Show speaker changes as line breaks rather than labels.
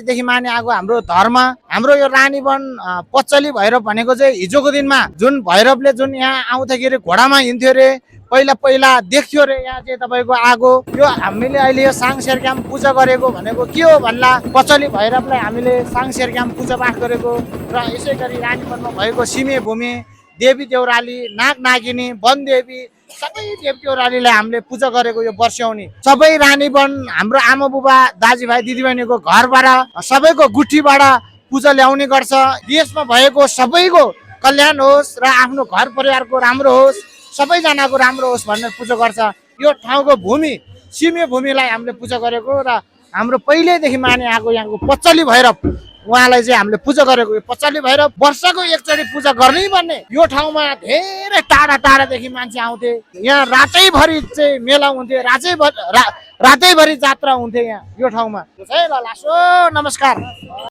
देखि माने आएको हाम्रो धर्म हाम्रो यो रानीवन पचली भैरव भनेको चाहिँ हिजोको दिनमा जुन भैरवले जुन यहाँ आउँदाखेरि घोडामा हिँड्थ्यो रे पहिला पहिला देख्थ्यो रे यहाँ चाहिँ तपाईँको आगो यो हामीले अहिले यो साङसेरक्याम पूजा गरेको भनेको के हो भन्ला पचली भैरवलाई हामीले साङसेरक्याम पूजा पाठ गरेको र यसै गरी रानीवनमा भएको सिमे भूमि देवी देउराली नाग नागिनी वनदेवी सबै देवी देउरालीलाई हामीले पूजा गरेको यो वर्ष्याउनी सबै रानीवन हाम्रो आमा बुबा दाजुभाइ दिदीबहिनीको घरबाट सबैको गुठीबाट पूजा ल्याउने गर्छ देशमा भएको सबैको कल्याण होस् र आफ्नो घर परिवारको राम्रो होस् सबैजनाको राम्रो होस् भनेर पूजा गर्छ यो ठाउँको भूमि सिमे भूमिलाई हामीले पूजा गरेको र हाम्रो पहिल्यैदेखि माने आएको यहाँको पचली भैरव उहाँलाई चाहिँ हामीले पूजा गरेको यो पचली भैरव वर्षको एकचोटि पूजा गर्नै पर्ने यो ठाउँमा धेरै टाढा टाढादेखि मान्छे आउँथे यहाँ रातैभरि चाहिँ मेला हुन्थे रातैभरि जात्रा हुन्थे यहाँ यो ठाउँमा ल लासो नमस्कार।